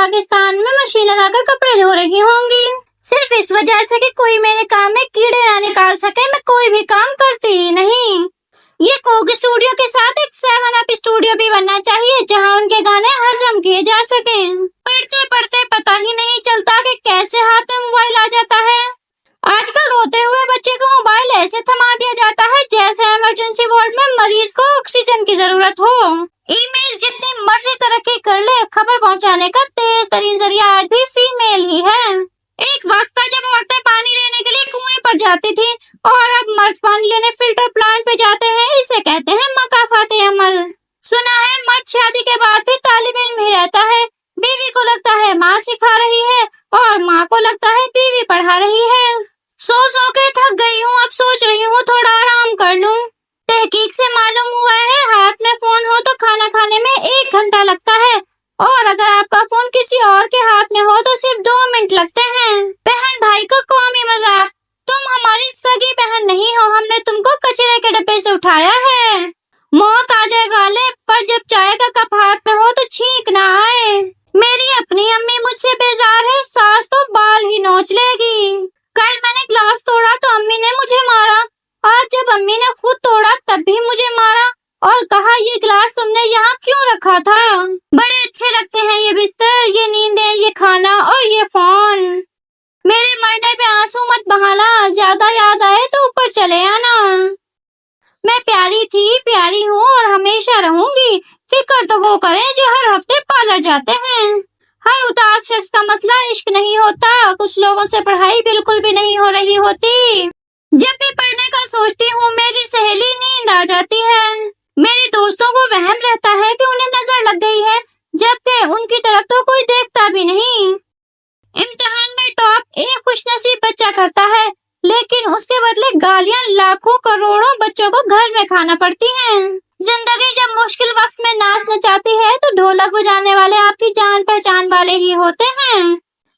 पाकिस्तान में मशीन लगाकर कपड़े धो रही होंगी, सिर्फ इस वजह से कि कोई मेरे काम में कीड़े ना निकाल सके। मैं कोई भी काम करती ही नहीं। ये कोक स्टूडियो के साथ एक 7 अप स्टूडियो भी बनना चाहिए, जहाँ उनके गाने हजम किए जा सके। पढ़ते पढ़ते पता ही नहीं चलता कि कैसे हाथ में मोबाइल आ जाता है। आजकल रोते हुए बच्चे को मोबाइल ऐसे थमा दिया जाता है जैसे इमरजेंसी वार्ड में मरीज को ऑक्सीजन की जरूरत हो। ईमेल जितनी मर्जी तरक्की कर ले, खबर पहुंचाने का तेज तरीन जरिया आज भी फीमेल ही है। एक वक्त था जब औरतें पानी लेने के लिए कुएं पर जाती थी, और अब मर्द पानी लेने फिल्टर प्लांट पे जाते हैं। इसे कहते हैं मकाफाते अमल। सुना है मर्द शादी के बाद भी तालिब इल्म ही रहता है। बीवी को लगता है माँ सिखा रही है, और माँ को लगता है बीवी पढ़ा रही है। सो के थक गई हूँ, अब सोच रही हूँ थोड़ा आराम कर लूँ। तहकीक से मालूम हुआ है हाथ में फोन हो तो खाना खाने में 1 घंटा लगता है, और अगर आपका फोन किसी और के हाथ में हो तो सिर्फ 2 मिनट लगते हैं। बहन भाई को कौमी मजाक, तुम हमारी सगी बहन नहीं हो, हमने तुमको कचरे के डब्बे से उठाया है। मौत आ जाए गाले पर जब चाय का कप हाथ में हो तो छींक ना आए। मेरी अपनी अम्मी मुझसे बेजार है, सास तो बाल ही नोच लेगी। कल मैंने ग्लास तोड़ा तो अम्मी ने मुझे मारा, आज जब अम्मी ने खुद तोड़ा तब भी मुझे मारा और कहा ये ग्लास तुमने यहाँ क्यों रखा था। बड़े अच्छे लगते हैं ये बिस्तर, ये नींदें, ये खाना और ये फोन। मेरे मरने पे आंसू मत बहाना, ज्यादा याद आए तो ऊपर चले आना। मैं प्यारी थी, प्यारी हूँ और हमेशा रहूंगी। फिक्र तो वो करें जो हर हफ्ते पार्लर जाते हैं। हर उदास शख्स का मसला इश्क नहीं होता। कुछ लोगों से पढ़ाई बिल्कुल भी नहीं हो रही होती। जब भी पढ़ने का सोचती हूँ मेरी सहेली नींद आ जाती है। मेरे दोस्तों को वहम रहता है कि उन्हें नजर लग गई है, जबकि उनकी तरफ तो कोई देखता भी नहीं। इम्तिहान में टॉप एक खुशनसीब बच्चा करता है, लेकिन उसके बदले गालियां लाखों करोड़ों बच्चों को घर में खाना पड़ती हैं। जिंदगी जब मुश्किल वक्त में नाच नचाती है तो ढोलक बजाने वाले आपकी जान पहचान वाले ही होते हैं।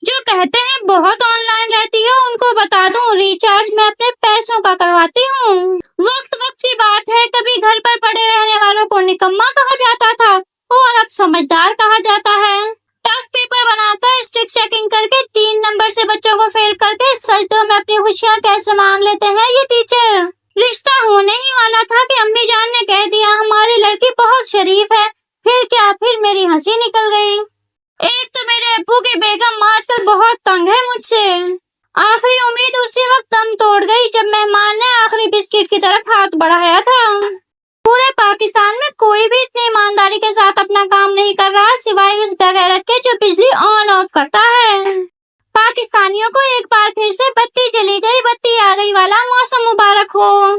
जो कहते हैं बहुत ऑनलाइन रहती है, उनको बता दूं रिचार्ज मैं अपने पैसों का करवाती हूँ। वक्त वक्त की बात है, कभी घर पर पड़े रहने वालों को निकम्मा कहा जाता था और अब समझदार कहा जाता है। टफ पेपर बनाकर स्ट्रिक्ट चेकिंग करके 3 नंबर से बच्चों को फेल करके सजदों में अपनी खुशियाँ कैसे मांग लेते हैं ये टीचर। रिश्ता होने ही वाला था कि अम्मी जान ने कह दिया हमारी लड़की बहुत शरीफ है। फिर क्या, फिर मेरी हंसी निकल गई। एक तो मेरे अब्बू की बेगम आजकल बहुत तंग है मुझसे। आखिरी उम्मीद उसी वक्त दम तोड़ गई जब मेहमान ने आखिरी बिस्किट की तरफ हाथ बढ़ाया था। पूरे पाकिस्तान में कोई भी इतनी ईमानदारी के साथ अपना काम नहीं कर रहा सिवाय उस बेगैरत के जो बिजली ऑन ऑफ करता है। पाकिस्तानियों को एक बार फिर से बत्ती चली गई बत्ती आ गई वाला मौसम मुबारक हो।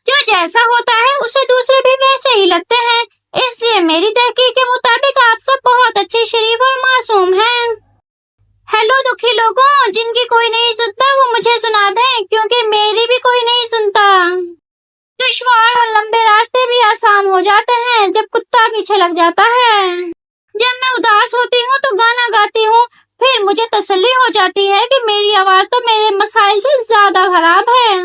जो जैसा होता है उसे दूसरे भी वैसे ही लगते हैं, इसलिए मेरी तहकीक के मुताबिक आप सब बहुत अच्छे, शरीफ और मासूम हैं। हेलो दुखी लोगों, जिनकी कोई नहीं सुनता वो मुझे सुना दें, क्योंकि मेरी भी कोई नहीं सुनता। दुश्वार और लंबे रास्ते भी आसान हो जाते हैं जब कुत्ता पीछे लग जाता है। जब मैं उदास होती हूँ तो गाना गाती हूँ, फिर मुझे तसल्ली हो जाती है कि मेरी आवाज तो मेरे मसाइल से ज्यादा खराब है।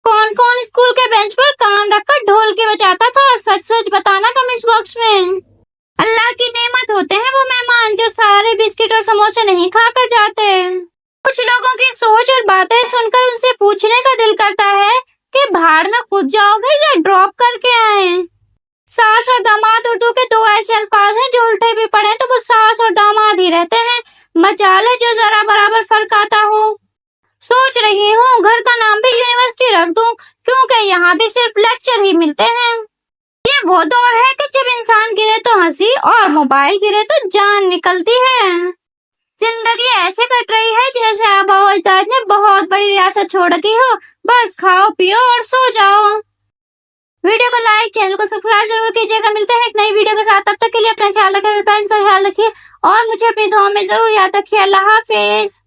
कौन कौन स्कूल के बेंच पर कान रखकर ढोलकी बजाता था, सच सच बताना कमेंट्स बॉक्स में। अल्लाह की नेमत होते हैं वो मेहमान जो सारे बिस्किट और समोसे नहीं खाकर जाते। कुछ लोगों की सोच और बातें सुनकर उनसे पूछने का दिल करता है कि भाड़ में खुद जाओगे या ड्रॉप करके आए। सास और दामाद उर्दू के 2 ऐसे अल्फाज हैं जो उल्टे भी पढ़े तो वो सास और दामाद ही रहते हैं। मजाल है जो जरा बराबर फर्क आता हो। सोच रही हूँ घर का नाम भी यूनिवर्सिटी रख दूं, क्योंकि यहाँ भी सिर्फ लेक्चर ही मिलते हैं। ये वो दौर है कि जब इंसान गिरे तो हंसी और मोबाइल गिरे तो जान निकलती है। जिंदगी ऐसे कट रही है जैसे आबा और अजदाद ने बहुत बड़ी रियासत छोड़ रखी हो, बस खाओ पियो और सो जाओ। वीडियो को लाइक, चैनल को सब्सक्राइब जरूर कीजिएगा। मिलते हैं एक नई वीडियो के साथ, तब तक के लिए अपना ख्याल रखिए, फ्रेंड्स का ख्याल रखिए और मुझे अपनी दुआ में जरूर याद रखिए। अल्लाह हाफिज।